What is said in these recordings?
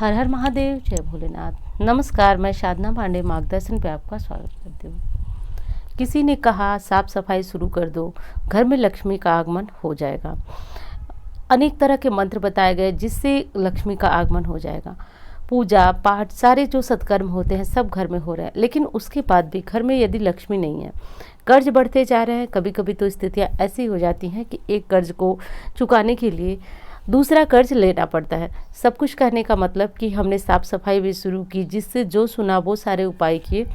हर हर महादेव, जय भोलेनाथ। नमस्कार, मैं साधना पांडे मार्गदर्शन पे आपका स्वागत करती हूँ। किसी ने कहा साफ सफाई शुरू कर दो, घर में लक्ष्मी का आगमन हो जाएगा। अनेक तरह के मंत्र बताए गए जिससे लक्ष्मी का आगमन हो जाएगा। पूजा पाठ सारे जो सत्कर्म होते हैं सब घर में हो रहे हैं, लेकिन उसके बाद भी घर में यदि लक्ष्मी नहीं है, कर्ज बढ़ते जा रहे हैं। कभी कभी तो स्थितियाँ ऐसी हो जाती हैं कि एक कर्ज को चुकाने के लिए दूसरा कर्ज लेना पड़ता है। सब कुछ कहने का मतलब कि हमने साफ सफाई भी शुरू की, जिससे जो सुना वो सारे उपाय किए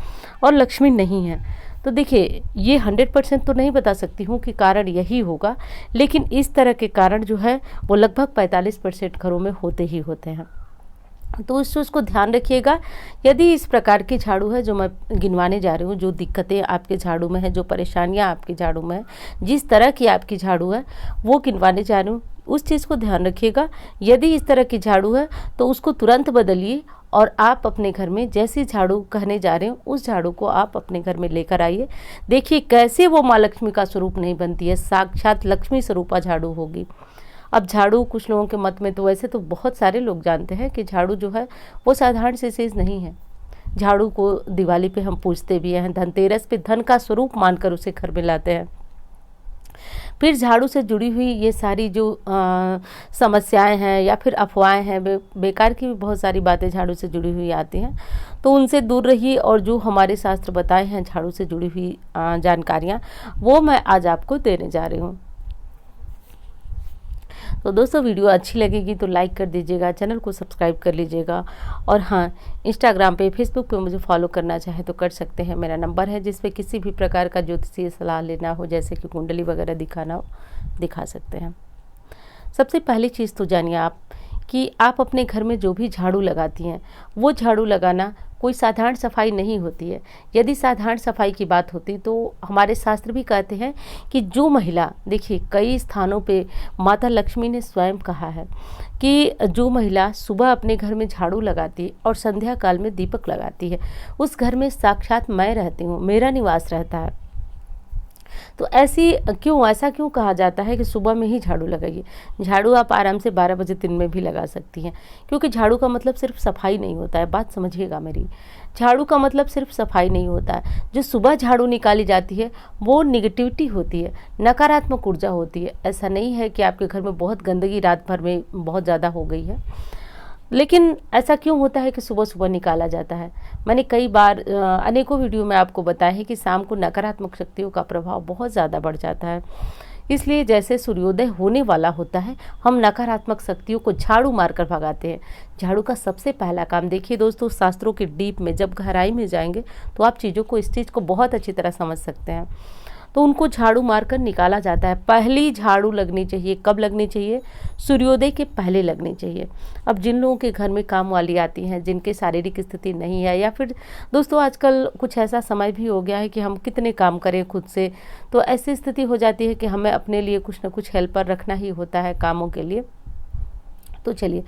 और लक्ष्मी नहीं है। तो देखिए, ये 100% तो नहीं बता सकती हूँ कि कारण यही होगा, लेकिन इस तरह के कारण जो है वो लगभग 45% घरों में होते ही होते हैं। तो इस चीज़ को ध्यान रखिएगा। यदि इस प्रकार की झाड़ू है जो मैं गिनवाने जा रही हूँ, जो दिक्कतें आपके झाड़ू में है, जो परेशानियाँ आपके झाड़ू में है, जिस तरह की आपकी झाड़ू है वो गिनवाने जा रही हूँ, उस चीज़ को ध्यान रखिएगा। यदि इस तरह की झाड़ू है तो उसको तुरंत बदलिए और आप अपने घर में जैसी झाड़ू कहने जा रहे हैं उस झाड़ू को आप अपने घर में लेकर आइए। देखिए कैसे वो माँ लक्ष्मी का स्वरूप नहीं बनती है, साक्षात लक्ष्मी स्वरूपा झाड़ू होगी। अब झाड़ू कुछ लोगों के मत में तो वैसे तो बहुत सारे लोग जानते हैं कि झाड़ू जो है वो साधारण सी चीज़ नहीं है। झाड़ू को दिवाली पे हम पूजते भी हैं, धनतेरस पे धन का स्वरूप मानकर उसे घर में लाते हैं। फिर झाड़ू से जुड़ी हुई ये सारी जो समस्याएं हैं या फिर अफवाहें हैं, बेकार की भी बहुत सारी बातें झाड़ू से जुड़ी हुई आती हैं, तो उनसे दूर रहिए। और जो हमारे शास्त्र बताए हैं झाड़ू से जुड़ी हुई जानकारियाँ, वो मैं आज आपको देने जा रही हूँ। तो दोस्तों, वीडियो अच्छी लगेगी तो लाइक कर दीजिएगा, चैनल को सब्सक्राइब कर लीजिएगा। और हाँ, इंस्टाग्राम पे फेसबुक पे मुझे फॉलो करना चाहे तो कर सकते हैं। मेरा नंबर है जिस पे किसी भी प्रकार का ज्योतिषीय सलाह लेना हो, जैसे कि कुंडली वगैरह दिखाना हो, दिखा सकते हैं। सबसे पहली चीज़ तो जानिए आप कि आप अपने घर में जो भी झाड़ू लगाती हैं वो झाड़ू लगाना कोई साधारण सफाई नहीं होती है। यदि साधारण सफाई की बात होती तो हमारे शास्त्र भी कहते हैं कि जो महिला, देखिए कई स्थानों पे माता लक्ष्मी ने स्वयं कहा है कि जो महिला सुबह अपने घर में झाड़ू लगाती और संध्या काल में दीपक लगाती है, उस घर में साक्षात मैं रहती हूँ, मेरा निवास रहता है। तो ऐसा क्यों कहा जाता है कि सुबह में ही झाड़ू लगाइए। झाड़ू आप आराम से 12 बजे दिन में भी लगा सकती हैं, क्योंकि झाड़ू का मतलब सिर्फ सफाई नहीं होता है। बात समझिएगा मेरी, झाड़ू का मतलब सिर्फ सफाई नहीं होता है। जो सुबह झाड़ू निकाली जाती है वो निगेटिविटी होती है, नकारात्मक ऊर्जा होती है। ऐसा नहीं है कि आपके घर में बहुत गंदगी रात भर में बहुत ज़्यादा हो गई है, लेकिन ऐसा क्यों होता है कि सुबह सुबह निकाला जाता है। मैंने कई बार अनेकों वीडियो में आपको बताया है कि शाम को नकारात्मक शक्तियों का प्रभाव बहुत ज़्यादा बढ़ जाता है। इसलिए जैसे सूर्योदय होने वाला होता है, हम नकारात्मक शक्तियों को झाड़ू मारकर भगाते हैं। झाड़ू का सबसे पहला काम, देखिए दोस्तों, शास्त्रों के डीप में जब गहराई में जाएंगे तो आप चीज़ों को, इस चीज़ को बहुत अच्छी तरह समझ सकते हैं। तो उनको झाड़ू मारकर निकाला जाता है। पहली झाड़ू लगनी चाहिए, कब लगनी चाहिए? सूर्योदय के पहले लगनी चाहिए। अब जिन लोगों के घर में काम वाली आती हैं, जिनके शारीरिक स्थिति नहीं है, या फिर दोस्तों आजकल कुछ ऐसा समय भी हो गया है कि हम कितने काम करें खुद से, तो ऐसी स्थिति हो जाती है कि हमें अपने लिए कुछ ना कुछ हेल्पर रखना ही होता है कामों के लिए। तो चलिए,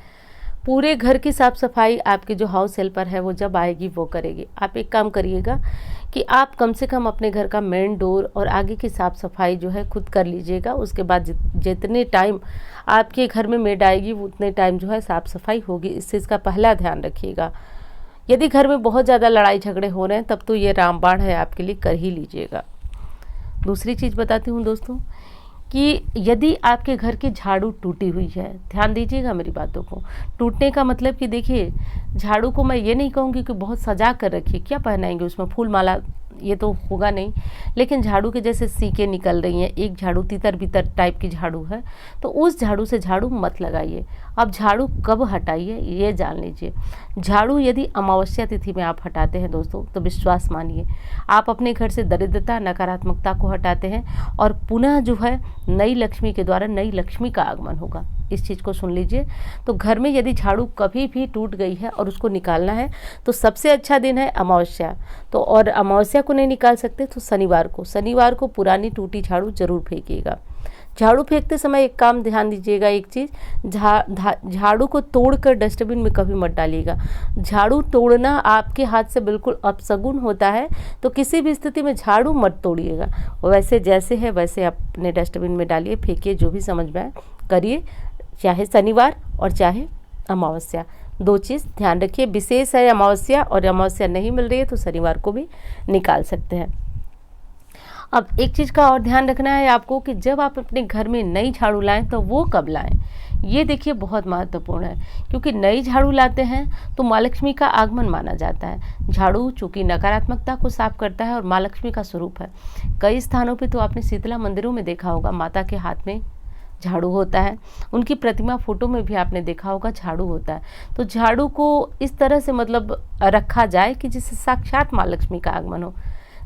पूरे घर की साफ सफाई आपकी जो हाउस हेल्पर है वो जब आएगी वो करेगी। आप एक काम करिएगा कि आप कम से कम अपने घर का मेन डोर और आगे की साफ सफाई जो है खुद कर लीजिएगा। उसके बाद जितने टाइम आपके घर में मेड आएगी उतने टाइम जो है साफ सफाई होगी। इस चीज़ का पहला ध्यान रखिएगा। यदि घर में बहुत ज़्यादा लड़ाई झगड़े हो रहे हैं तब तो ये रामबाण है आपके लिए, कर ही लीजिएगा। दूसरी चीज़ बताती हूँ दोस्तों कि यदि आपके घर की झाड़ू टूटी हुई है, ध्यान दीजिएगा मेरी बातों को। टूटने का मतलब कि देखिए, झाड़ू को मैं ये नहीं कहूँगी कि बहुत सजा कर रखिए, क्या पहनाएंगे उसमें फूल माला, ये तो होगा नहीं। लेकिन झाड़ू के जैसे सीके निकल रही हैं, एक झाड़ू तितर बितर टाइप की झाड़ू है, तो उस झाड़ू से झाड़ू मत लगाइए। अब झाड़ू कब हटाइए ये जान लीजिए। झाड़ू यदि अमावस्या तिथि में आप हटाते हैं दोस्तों, तो विश्वास मानिए आप अपने घर से दरिद्रता, नकारात्मकता को हटाते हैं और पुनः जो है नई लक्ष्मी के द्वारा नई लक्ष्मी का आगमन होगा। इस चीज़ को सुन लीजिए। तो घर में यदि झाड़ू कभी भी टूट गई है और उसको निकालना है तो सबसे अच्छा दिन है अमावस्या। तो और अमावस्या को नहीं निकाल सकते तो शनिवार को पुरानी टूटी झाड़ू जरूर फेंकिएगा। झाड़ू फेंकते समय एक काम ध्यान दीजिएगा, एक चीज़, झाड़ू को तोड़कर डस्टबिन में कभी मत डालिएगा। झाड़ू तोड़ना आपके हाथ से बिल्कुल अपशगुन होता है, तो किसी भी स्थिति में झाड़ू मत तोड़िएगा। वैसे जैसे है वैसे अपने डस्टबिन में डालिए, फेंकिए, जो भी समझ में आए करिए, चाहे शनिवार और चाहे अमावस्या, 2 चीज़ ध्यान रखिए। विशेष है अमावस्या, और अमावस्या नहीं मिल रही है तो शनिवार को भी निकाल सकते हैं। अब एक चीज़ का और ध्यान रखना है आपको कि जब आप अपने घर में नई झाड़ू लाएं तो वो कब लाएं, ये देखिए बहुत महत्वपूर्ण है, क्योंकि नई झाड़ू लाते हैं तो माँ लक्ष्मी का आगमन माना जाता है। झाड़ू चूँकि नकारात्मकता को साफ करता है और माँ लक्ष्मी का स्वरूप है। कई स्थानों पे तो आपने शीतला मंदिरों में देखा होगा माता के हाथ में झाड़ू होता है, उनकी प्रतिमा फोटो में भी आपने देखा होगा झाड़ू होता है। तो झाड़ू को इस तरह से मतलब रखा जाए कि जिससे साक्षात माँ लक्ष्मी का आगमन हो।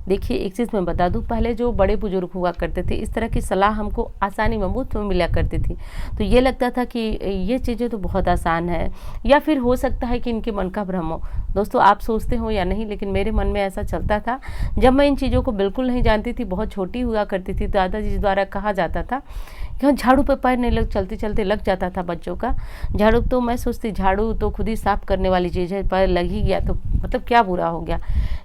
देखिए एक चीज़ मैं बता दूं, पहले जो बड़े बुजुर्ग हुआ करते थे इस तरह की सलाह हमको आसानी में मुफ्त में मिला करती थी, तो ये लगता था कि ये चीज़ें तो बहुत आसान है, या फिर हो सकता है कि इनके मन का भ्रम हो। दोस्तों आप सोचते हो या नहीं, लेकिन मेरे मन में ऐसा चलता था। जब मैं इन चीज़ों को बिल्कुल नहीं जानती थी, बहुत छोटी हुआ करती थी, दादाजी द्वारा कहा जाता था कि झाड़ू पे पैर नहीं लग, चलते चलते लग जाता था बच्चों का झाड़ू। तो मैं सोचती झाड़ू तो खुद ही साफ करने वाली चीज़ है, पैर लग ही गया तो मतलब क्या बुरा हो गया।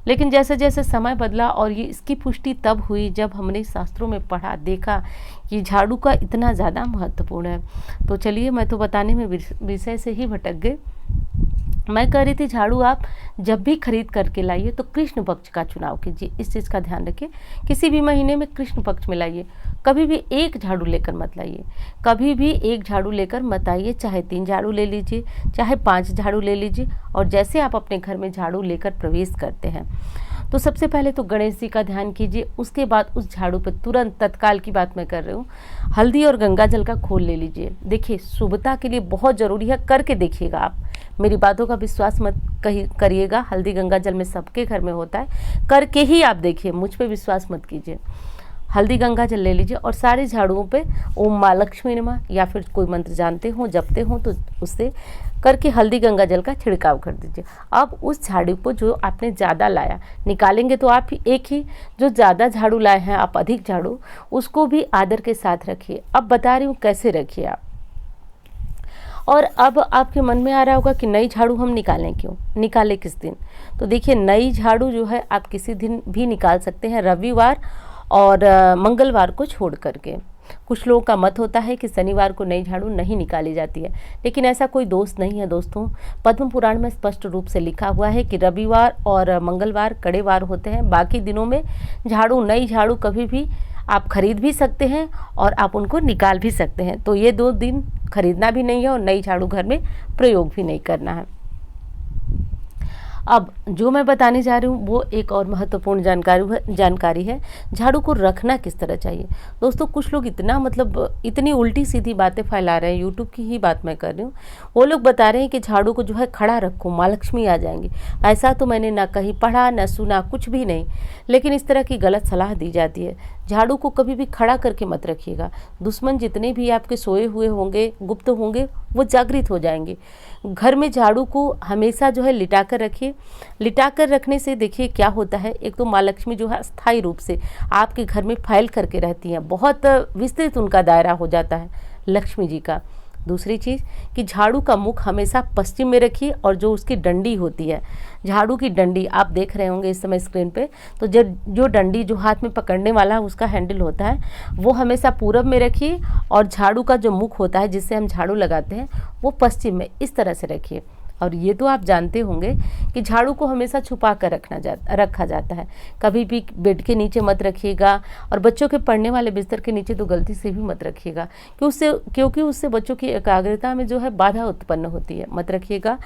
लेकिन जैसे जैसे समय बदला और ये इसकी पुष्टि तब हुई जब हमने शास्त्रों में पढ़ा, देखा कि झाड़ू का इतना ज़्यादा महत्वपूर्ण है। तो चलिए मैं तो बताने में विषय से ही भटक गए। मैं कह रही थी झाड़ू आप जब भी खरीद करके लाइए तो कृष्ण पक्ष का चुनाव कीजिए, इस चीज़ का ध्यान रखिए। किसी भी महीने में कृष्ण पक्ष में लाइए, कभी भी एक झाड़ू लेकर मत लाइए, कभी भी एक झाड़ू लेकर मत आइए। चाहे 3 झाड़ू ले लीजिए, चाहे 5 झाड़ू ले लीजिए। और जैसे आप अपने घर में झाड़ू लेकर प्रवेश करते हैं तो सबसे पहले तो गणेश जी का ध्यान कीजिए। उसके बाद उस झाड़ू पर तुरंत, तत्काल की बात मैं कर रही हूँ, हल्दी और गंगा जल का घोल ले लीजिए। देखिए शुभता के लिए बहुत ज़रूरी है, करके देखिएगा आप, मेरी बातों का विश्वास मत करिएगा। हल्दी गंगा जल में सबके घर में होता है, करके ही आप देखिए, मुझ पे विश्वास मत कीजिए। हल्दी गंगा जल ले लीजिए और सारे झाड़ुओं पे ओम माँ लक्ष्मी नमः या फिर कोई मंत्र जानते हो, जपते हो तो उससे करके हल्दी गंगा जल का छिड़काव कर दीजिए। अब उस झाड़ू को जो आपने ज़्यादा लाया, निकालेंगे तो आप एक ही, जो ज़्यादा झाड़ू लाए हैं आप, अधिक झाड़ू, उसको भी आदर के साथ रखिए। अब बता रही हूँ कैसे रखिए आप। और अब आपके मन में आ रहा होगा कि नई झाड़ू हम निकालें, क्यों निकालें, किस दिन? तो देखिए नई झाड़ू जो है आप किसी दिन भी निकाल सकते हैं, रविवार और मंगलवार को छोड़ करके। कुछ लोगों का मत होता है कि शनिवार को नई झाड़ू नहीं निकाली जाती है, लेकिन ऐसा कोई दोष नहीं है दोस्तों। पद्म पुराण में स्पष्ट रूप से लिखा हुआ है कि रविवार और मंगलवार कड़े वार होते हैं। बाकी दिनों में झाड़ू, नई झाड़ू कभी भी आप खरीद भी सकते हैं और आप उनको निकाल भी सकते हैं। तो ये 2 दिन खरीदना भी नहीं है और नई झाड़ू घर में प्रयोग भी नहीं करना है। अब जो मैं बताने जा रही हूँ वो एक और महत्वपूर्ण जानकारी है, झाड़ू को रखना किस तरह चाहिए। दोस्तों कुछ लोग इतना मतलब इतनी उल्टी सीधी बातें फैला रहे हैं, यूट्यूब की ही बात मैं कर रही हूँ। वो लोग बता रहे हैं कि झाड़ू को जो है खड़ा रखो, माँ लक्ष्मी आ जाएंगी। ऐसा तो मैंने ना कहीं पढ़ा, ना सुना, कुछ भी नहीं। लेकिन इस तरह की गलत सलाह दी जाती है। झाड़ू को कभी भी खड़ा करके मत रखिएगा। दुश्मन जितने भी आपके सोए हुए होंगे, गुप्त होंगे, वो जागृत हो जाएंगे। घर में झाड़ू को हमेशा जो है लिटा कर रखिए। लिटा कर रखने से देखिए क्या होता है, एक तो माँ लक्ष्मी जो है स्थायी रूप से आपके घर में फैल करके रहती हैं, बहुत विस्तृत उनका दायरा हो जाता है लक्ष्मी जी का। दूसरी चीज़ कि झाड़ू का मुख हमेशा पश्चिम में रखिए और जो उसकी डंडी होती है, झाड़ू की डंडी आप देख रहे होंगे इस समय स्क्रीन पे, तो जो डंडी जो हाथ में पकड़ने वाला उसका हैंडल होता है वो हमेशा पूरब में रखिए और झाड़ू का जो मुख होता है जिससे हम झाड़ू लगाते हैं वो पश्चिम में, इस तरह से रखिए। और ये तो आप जानते होंगे कि झाड़ू को हमेशा छुपा कर रखा जाता है। कभी भी बेड के नीचे मत रखिएगा और बच्चों के पढ़ने वाले बिस्तर के नीचे तो गलती से भी मत रखिएगा, क्योंकि उससे बच्चों की एकाग्रता में जो है बाधा उत्पन्न होती है, मत रखिएगा।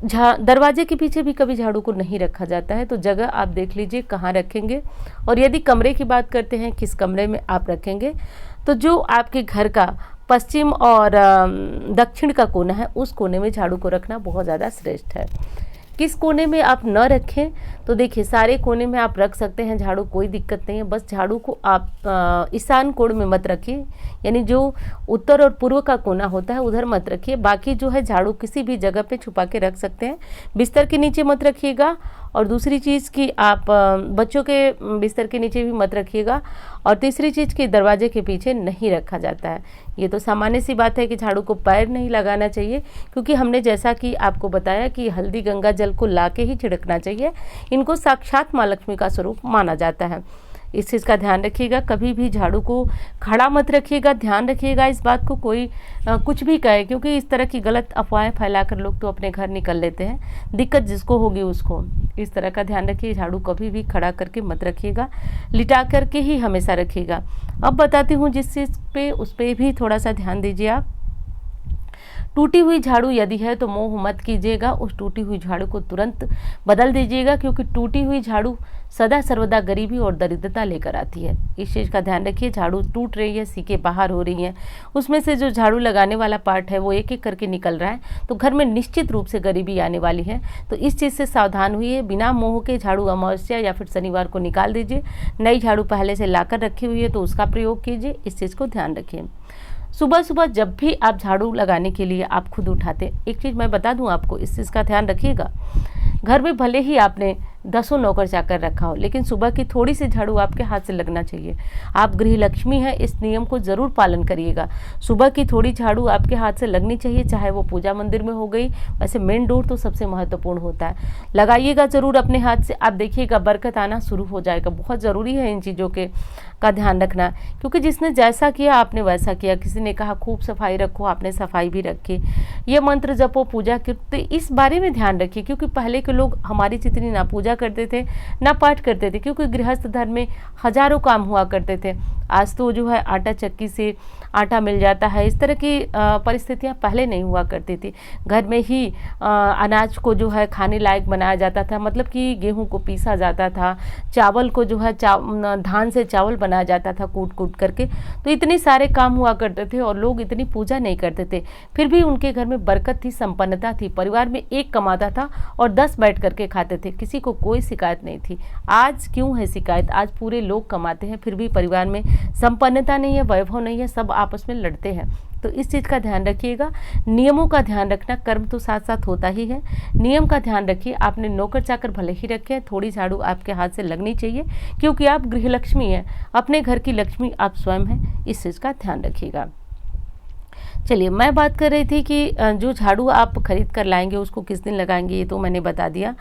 दरवाजे के पीछे भी कभी झाड़ू को नहीं रखा जाता है, तो जगह आप देख लीजिए कहाँ रखेंगे। और यदि कमरे की बात करते हैं किस कमरे में आप रखेंगे, तो जो आपके घर का पश्चिम और दक्षिण का कोना है उस कोने में झाड़ू को रखना बहुत ज़्यादा श्रेष्ठ है। किस कोने में आप न रखें, तो देखिए सारे कोने में आप रख सकते हैं झाड़ू, कोई दिक्कत नहीं है। बस झाड़ू को आप ईशान कोण में मत रखिए, यानी जो उत्तर और पूर्व का कोना होता है उधर मत रखिए। बाकी जो है झाड़ू किसी भी जगह पे छुपा के रख सकते हैं, बिस्तर के नीचे मत रखिएगा। और दूसरी चीज़ कि आप बच्चों के बिस्तर के नीचे भी मत रखिएगा। और तीसरी चीज़ कि दरवाजे के पीछे नहीं रखा जाता है। ये तो सामान्य सी बात है कि झाड़ू को पैर नहीं लगाना चाहिए, क्योंकि हमने जैसा कि आपको बताया कि हल्दी गंगा जल को ला के ही छिड़कना चाहिए। इनको साक्षात माँ लक्ष्मी का स्वरूप माना जाता है। इस चीज़ का ध्यान रखिएगा। कभी भी झाड़ू को खड़ा मत रखिएगा, ध्यान रखिएगा इस बात को। कोई कुछ भी कहे, क्योंकि इस तरह की गलत अफवाहें फैलाकर लोग तो अपने घर निकल लेते हैं, दिक्कत जिसको होगी उसको। इस तरह का ध्यान रखिए। झाड़ू कभी भी खड़ा करके मत रखिएगा, लिटा करके ही हमेशा रखिएगा। अब बताती हूँ जिस चीज़ पे, उस पर भी थोड़ा सा ध्यान दीजिए आप। टूटी हुई झाड़ू यदि है तो मोह मत कीजिएगा, उस टूटी हुई झाड़ू को तुरंत बदल दीजिएगा, क्योंकि टूटी हुई झाड़ू सदा सर्वदा गरीबी और दरिद्रता लेकर आती है। इस चीज़ का ध्यान रखिए। झाड़ू टूट रही है, सीके बाहर हो रही हैं, उसमें से जो झाड़ू लगाने वाला पार्ट है वो एक एक करके निकल रहा है, तो घर में निश्चित रूप से गरीबी आने वाली है। तो इस चीज़ से सावधान हुई। बिना मोह के झाड़ू अमावस्या या फिर शनिवार को निकाल दीजिए। नई झाड़ू पहले से लाकर रखी हुई है तो उसका प्रयोग कीजिए। इस चीज़ को ध्यान रखिए। सुबह सुबह जब भी आप झाड़ू लगाने के लिए आप खुद उठाते, एक चीज़ मैं बता दूं आपको, इस चीज़ का ध्यान रखिएगा। घर में भले ही आपने 10 नौकर चाकर रखा हो, लेकिन सुबह की थोड़ी सी झाड़ू आपके हाथ से लगना चाहिए। आप गृह लक्ष्मी हैं, इस नियम को ज़रूर पालन करिएगा। सुबह की थोड़ी झाड़ू आपके हाथ से लगनी चाहिए, चाहे वो पूजा मंदिर में हो गई। वैसे मेन डोर तो सबसे महत्वपूर्ण होता है, लगाइएगा ज़रूर अपने हाथ से। आप देखिएगा बरकत आना शुरू हो जाएगा। बहुत ज़रूरी है इन चीज़ों का ध्यान रखना, क्योंकि जिसने जैसा किया आपने वैसा किया। किसी ने कहा खूब सफाई रखो, आपने सफाई भी रखी। ये मंत्र जपो, पूजा करते, इस बारे में ध्यान रखिए, क्योंकि पहले के लोग हमारी जितनी ना पूजा करते थे ना पाठ करते थे, क्योंकि गृहस्थ धर्म में हजारों काम हुआ करते थे। आज तो जो है आटा चक्की से आटा मिल जाता है, इस तरह की परिस्थितियां पहले नहीं हुआ करती थी। घर में ही अनाज को जो है खाने लायक बनाया जाता था, मतलब कि गेहूं को पीसा जाता था, चावल को जो है धान से चावल बनाया जाता था कूट कूट करके। तो इतने सारे काम हुआ करते थे और लोग इतनी पूजा नहीं करते थे, फिर भी उनके घर में बरकत थी, संपन्नता थी। परिवार में एक कमाता था और 10 बैठ करके खाते थे, किसी को कोई शिकायत नहीं थी। आज क्यों है शिकायत? आज पूरे लोग कमाते हैं, फिर भी परिवार में संपन्नता नहीं है, वैभव नहीं है, सब आपस में लड़ते हैं। तो इस चीज़ का ध्यान रखिएगा। नियमों का ध्यान रखना, कर्म तो साथ साथ होता ही है, नियम का ध्यान रखिए। आपने नौकर चाकर भले ही रखे हैं, थोड़ी झाड़ू आपके हाथ से लगनी चाहिए, क्योंकि आप गृह लक्ष्मी हैं, अपने घर की लक्ष्मी आप स्वयं हैं। इस चीज़ का ध्यान रखिएगा। चलिए, मैं बात कर रही थी कि जो झाड़ू आप खरीद कर लाएंगे उसको किस दिन लगाएंगे, ये तो मैंने बता दिया।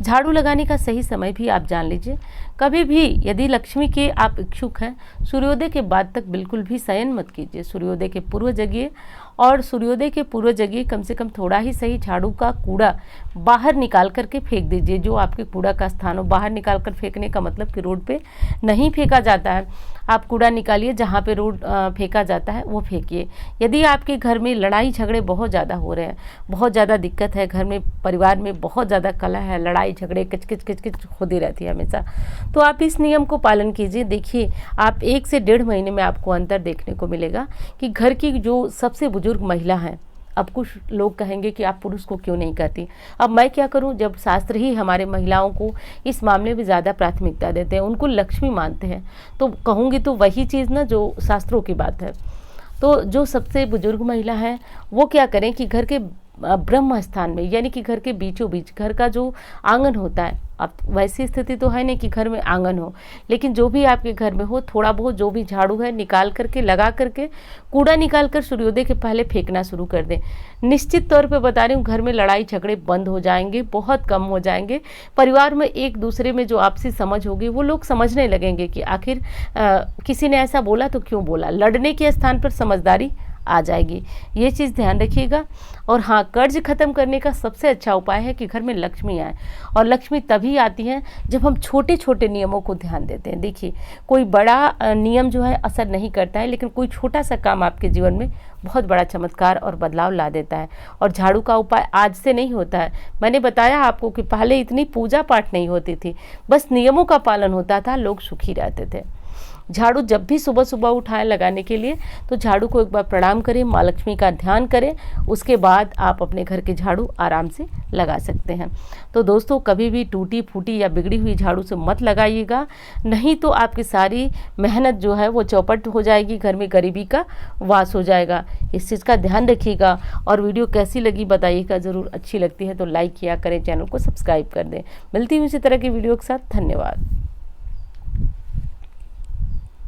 झाड़ू लगाने का सही समय भी आप जान लीजिए। कभी भी यदि लक्ष्मी के आप इच्छुक हैं, सूर्योदय के बाद तक बिल्कुल भी शयन मत कीजिए। सूर्योदय के पूर्व जगिए, और सूर्योदय के पूर्व जगिए कम से कम थोड़ा ही सही झाड़ू का कूड़ा बाहर निकाल करके फेंक दीजिए। जो आपके कूड़ा का स्थान हो, बाहर निकाल कर फेंकने का मतलब कि रोड पे नहीं फेंका जाता है। आप कूड़ा निकालिए, जहाँ पे रोड फेंका जाता है वो फेंकिए। यदि आपके घर में लड़ाई झगड़े बहुत ज़्यादा हो रहे हैं, बहुत ज़्यादा दिक्कत है, घर में परिवार में बहुत ज़्यादा कलह है, लड़ाई झगड़े किचकिच किचकिच होती रहती है हमेशा, तो आप इस नियम को पालन कीजिए। देखिए, आप 1 से 1.5 महीने में आपको अंतर देखने को मिलेगा कि घर की जो सबसे बुजुर्ग महिला है, अब कुछ लोग कहेंगे कि आप पुरुष को क्यों नहीं करती। अब मैं क्या करूं, जब शास्त्र ही हमारे महिलाओं को इस मामले में ज़्यादा प्राथमिकता देते हैं, उनको लक्ष्मी मानते हैं, तो कहूँगी तो वही चीज़ ना जो शास्त्रों की बात है। तो जो सबसे बुजुर्ग महिला है वो क्या करें कि घर के ब्रह्म स्थान में, यानी कि घर के बीचों बीच, घर का जो आंगन होता है, अब वैसी स्थिति तो है नहीं कि घर में आंगन हो, लेकिन जो भी आपके घर में हो, थोड़ा बहुत जो भी झाड़ू है निकाल करके, लगा करके, कूड़ा निकाल कर सूर्योदय के पहले फेंकना शुरू कर दें। निश्चित तौर पे बता रही हूँ, घर में लड़ाई झगड़े बंद हो जाएंगे, बहुत कम हो जाएंगे। परिवार में एक दूसरे में जो आपसी समझ होगी वो लोग समझने लगेंगे कि आखिर किसी ने ऐसा बोला तो क्यों बोला। लड़ने के स्थान पर समझदारी आ जाएगी। ये चीज़ ध्यान रखिएगा। और हाँ, कर्ज खत्म करने का सबसे अच्छा उपाय है कि घर में लक्ष्मी आए, और लक्ष्मी तभी आती है जब हम छोटे छोटे नियमों को ध्यान देते हैं। देखिए, कोई बड़ा नियम जो है असर नहीं करता है, लेकिन कोई छोटा सा काम आपके जीवन में बहुत बड़ा चमत्कार और बदलाव ला देता है। और झाड़ू का उपाय आज से नहीं होता है, मैंने बताया आपको कि पहले इतनी पूजा पाठ नहीं होती थी, बस नियमों का पालन होता था, लोग सुखी रहते थे। झाड़ू जब भी सुबह सुबह उठाएं लगाने के लिए, तो झाड़ू को एक बार प्रणाम करें, माँ लक्ष्मी का ध्यान करें, उसके बाद आप अपने घर के झाड़ू आराम से लगा सकते हैं। तो दोस्तों, कभी भी टूटी फूटी या बिगड़ी हुई झाड़ू से मत लगाइएगा, नहीं तो आपकी सारी मेहनत जो है वो चौपट हो जाएगी, घर में गरीबी का वास हो जाएगा। इस चीज़ का ध्यान रखिएगा। और वीडियो कैसी लगी बताइएगा ज़रूर। अच्छी लगती है तो लाइक किया करें, चैनल को सब्सक्राइब कर दें। मिलती हूँ इसी तरह की वीडियो के साथ। धन्यवाद।